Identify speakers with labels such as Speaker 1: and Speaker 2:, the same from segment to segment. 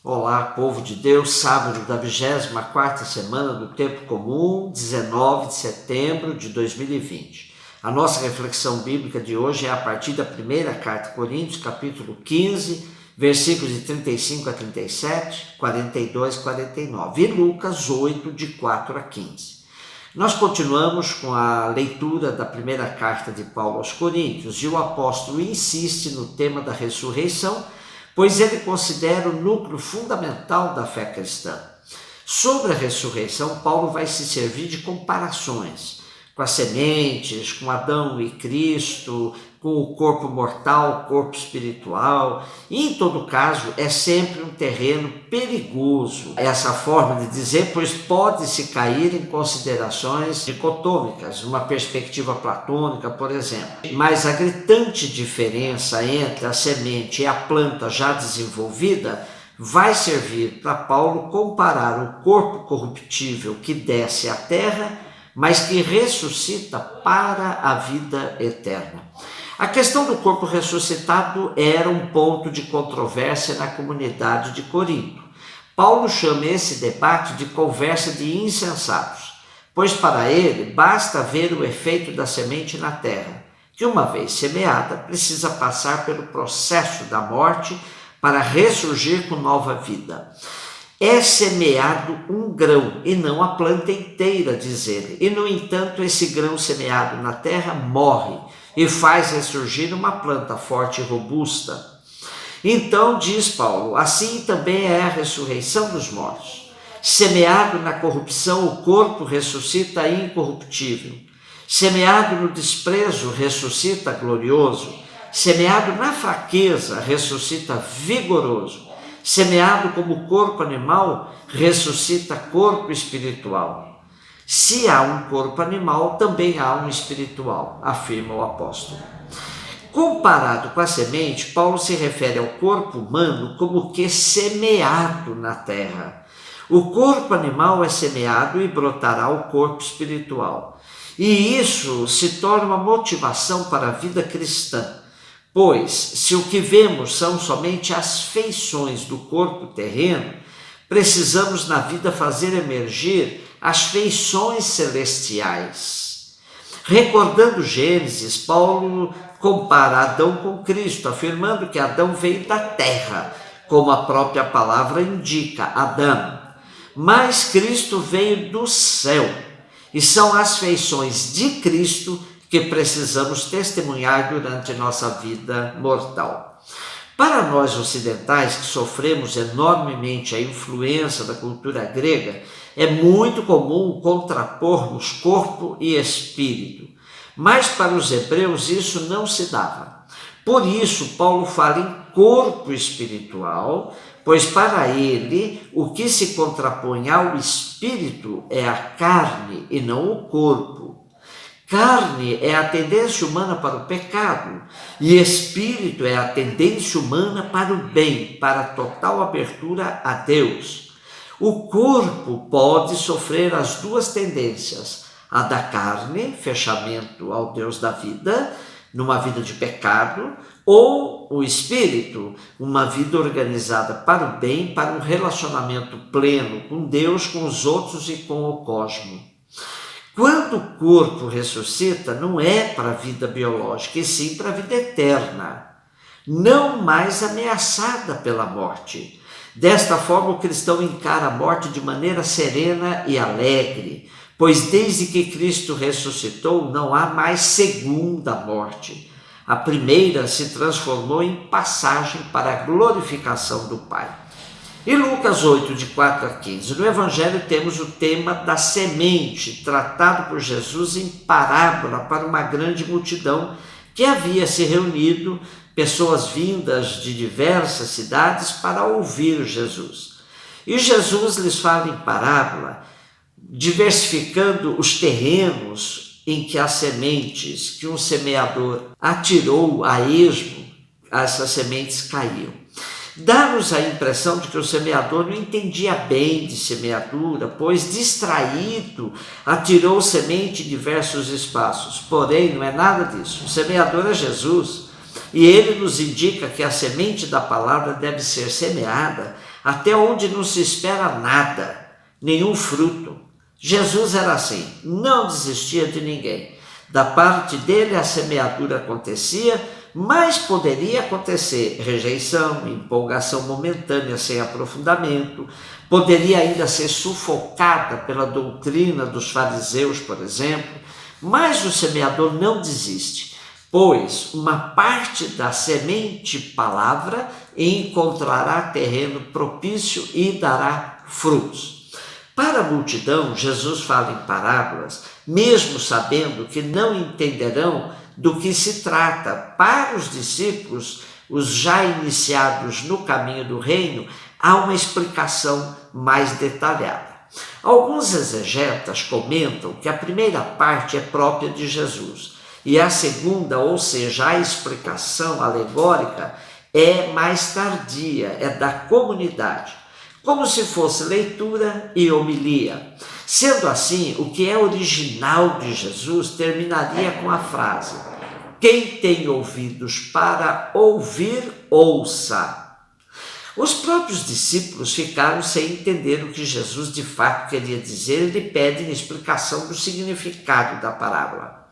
Speaker 1: Olá, povo de Deus, sábado da 24ª semana do Tempo Comum, 19 de setembro de 2020. A nossa reflexão bíblica de hoje é a partir da primeira carta a Coríntios, capítulo 15, versículos de 35 a 37, 42 e 49, e Lucas 8, de 4 a 15. Nós continuamos com a leitura da primeira carta de Paulo aos Coríntios e o apóstolo insiste no tema da ressurreição, pois ele considera o núcleo fundamental da fé cristã. Sobre a ressurreição, Paulo vai se servir de comparações com as sementes, com Adão e Cristo, com o corpo mortal, o corpo espiritual, e em todo caso é sempre um terreno perigoso, essa forma de dizer, pois pode-se cair em considerações dicotômicas, uma perspectiva platônica, por exemplo. Mas a gritante diferença entre a semente e a planta já desenvolvida vai servir para Paulo comparar o corpo corruptível que desce à terra, mas que ressuscita para a vida eterna. A questão do corpo ressuscitado era um ponto de controvérsia na comunidade de Corinto. Paulo chama esse debate de conversa de insensatos, pois para ele basta ver o efeito da semente na terra, que uma vez semeada precisa passar pelo processo da morte para ressurgir com nova vida. É semeado um grão e não a planta inteira, diz ele. E, no entanto, esse grão semeado na terra morre e faz ressurgir uma planta forte e robusta. Então, diz Paulo, assim também é a ressurreição dos mortos. Semeado na corrupção, o corpo ressuscita incorruptível. Semeado no desprezo, ressuscita glorioso. Semeado na fraqueza, ressuscita vigoroso. Semeado como corpo animal, ressuscita corpo espiritual. Se há um corpo animal, também há um espiritual, afirma o apóstolo. Comparado com a semente, Paulo se refere ao corpo humano como que semeado na terra. O corpo animal é semeado e brotará o corpo espiritual. E isso se torna uma motivação para a vida cristã. Pois, se o que vemos são somente as feições do corpo terreno, precisamos na vida fazer emergir as feições celestiais. Recordando Gênesis, Paulo compara Adão com Cristo, afirmando que Adão veio da terra, como a própria palavra indica, Adão. Mas Cristo veio do céu, e são as feições de Cristo que precisamos testemunhar durante nossa vida mortal. Para nós ocidentais, que sofremos enormemente a influência da cultura grega, é muito comum contrapormos corpo e espírito, mas para os hebreus isso não se dava. Por isso, Paulo fala em corpo espiritual, pois para ele o que se contrapõe ao espírito é a carne e não o corpo. Carne é a tendência humana para o pecado e espírito é a tendência humana para o bem, para a total abertura a Deus. O corpo pode sofrer as duas tendências, a da carne, fechamento ao Deus da vida, numa vida de pecado, ou o espírito, uma vida organizada para o bem, para um relacionamento pleno com Deus, com os outros e com o cosmos. Quando o corpo ressuscita, não é para a vida biológica, e sim para a vida eterna, não mais ameaçada pela morte. Desta forma, o cristão encara a morte de maneira serena e alegre, pois desde que Cristo ressuscitou, não há mais segunda morte. A primeira se transformou em passagem para a glorificação do Pai. E Lucas 8, de 4 a 15, no Evangelho temos o tema da semente, tratado por Jesus em parábola para uma grande multidão que havia se reunido, pessoas vindas de diversas cidades para ouvir Jesus. E Jesus lhes fala em parábola, diversificando os terrenos em que as sementes que um semeador atirou a esmo, essas sementes caíam. Dá-nos a impressão de que o semeador não entendia bem de semeadura, pois distraído atirou semente em diversos espaços. Porém, não é nada disso. O semeador é Jesus. E ele nos indica que a semente da palavra deve ser semeada até onde não se espera nada, nenhum fruto. Jesus era assim, não desistia de ninguém. Da parte dele a semeadura acontecia, mas poderia acontecer rejeição, empolgação momentânea sem aprofundamento, poderia ainda ser sufocada pela doutrina dos fariseus, por exemplo, mas o semeador não desiste, pois uma parte da semente palavra encontrará terreno propício e dará frutos. Para a multidão, Jesus fala em parábolas, mesmo sabendo que não entenderão do que se trata. Para os discípulos, os já iniciados no caminho do reino, há uma explicação mais detalhada. Alguns exegetas comentam que a primeira parte é própria de Jesus e a segunda, ou seja, a explicação alegórica, é mais tardia, é da comunidade, como se fosse leitura e homilia. Sendo assim, o que é original de Jesus terminaria com a frase: quem tem ouvidos para ouvir, ouça. Os próprios discípulos ficaram sem entender o que Jesus de fato queria dizer e lhe pedem explicação do significado da parábola.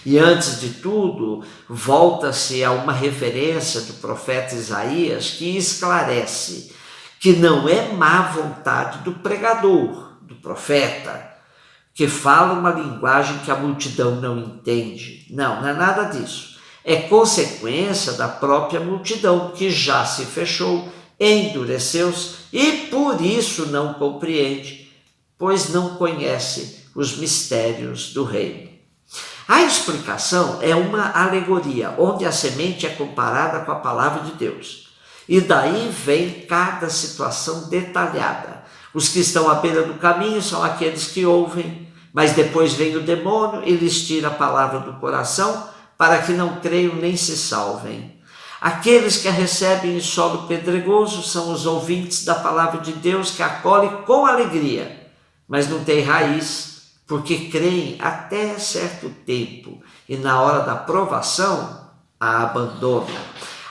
Speaker 1: E antes de tudo, volta-se a uma referência do profeta Isaías que esclarece que não é má vontade do pregador, do profeta, que fala uma linguagem que a multidão não entende. Não, não é nada disso. É consequência da própria multidão que já se fechou, endureceu-se e por isso não compreende, pois não conhece os mistérios do reino. A explicação é uma alegoria, onde a semente é comparada com a palavra de Deus. E daí vem cada situação detalhada. Os que estão à beira do caminho são aqueles que ouvem, mas depois vem o demônio e lhes tira a palavra do coração para que não creiam nem se salvem. Aqueles que a recebem em solo pedregoso são os ouvintes da palavra de Deus que acolhem com alegria, mas não têm raiz, porque creem até certo tempo e na hora da provação a abandonam.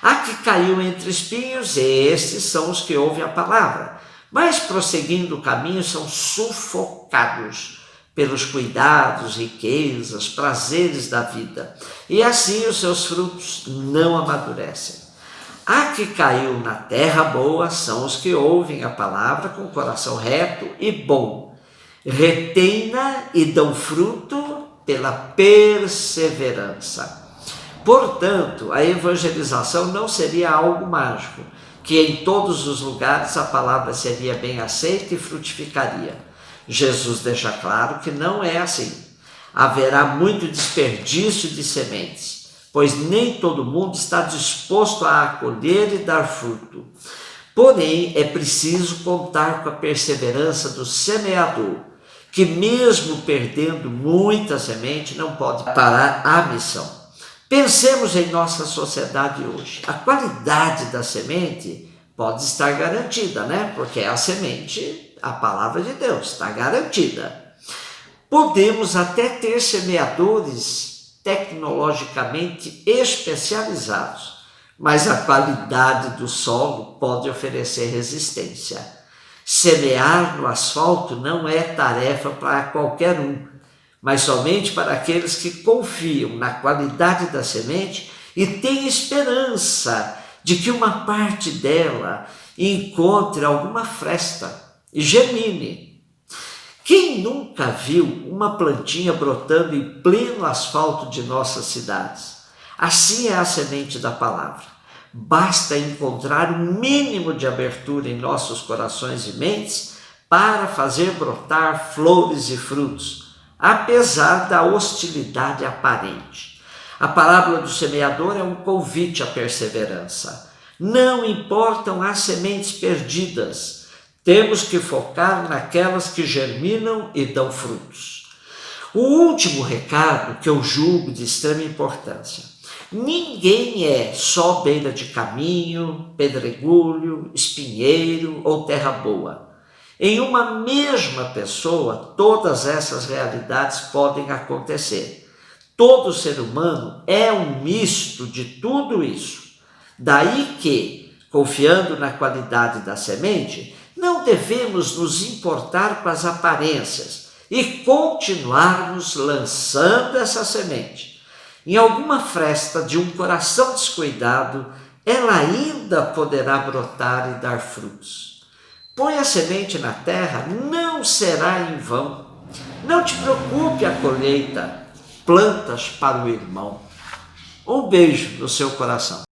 Speaker 1: Há que caiu entre espinhos, estes são os que ouvem a palavra, mas prosseguindo o caminho são sufocados pelos cuidados, riquezas, prazeres da vida, e assim os seus frutos não amadurecem. A que caiu na terra boa são os que ouvem a palavra com o coração reto e bom, retém-na e dão fruto pela perseverança. Portanto, a evangelização não seria algo mágico, que em todos os lugares a palavra seria bem aceita e frutificaria. Jesus deixa claro que não é assim. Haverá muito desperdício de sementes, pois nem todo mundo está disposto a acolher e dar fruto. Porém, é preciso contar com a perseverança do semeador, que mesmo perdendo muita semente, não pode parar a missão. Pensemos em nossa sociedade hoje. A qualidade da semente pode estar garantida, né? Porque é a semente, a palavra de Deus, está garantida. Podemos até ter semeadores tecnologicamente especializados, mas a qualidade do solo pode oferecer resistência. Semear no asfalto não é tarefa para qualquer um, mas somente para aqueles que confiam na qualidade da semente e têm esperança de que uma parte dela encontre alguma fresta e germine. Quem nunca viu uma plantinha brotando em pleno asfalto de nossas cidades? Assim é a semente da palavra. Basta encontrar um mínimo de abertura em nossos corações e mentes para fazer brotar flores e frutos, apesar da hostilidade aparente. A parábola do semeador é um convite à perseverança. Não importam as sementes perdidas, temos que focar naquelas que germinam e dão frutos. O último recado que eu julgo de extrema importância: ninguém é só beira de caminho, pedregulho, espinheiro ou terra boa. Em uma mesma pessoa, todas essas realidades podem acontecer. todo ser humano é um misto de tudo isso. Daí que, confiando na qualidade da semente, não devemos nos importar com as aparências e continuarmos lançando essa semente. Em alguma fresta de um coração descuidado, ela ainda poderá brotar e dar frutos. Põe a semente na terra, não será em vão. Não te preocupe a colheita, plantas para o irmão. Um beijo no seu coração.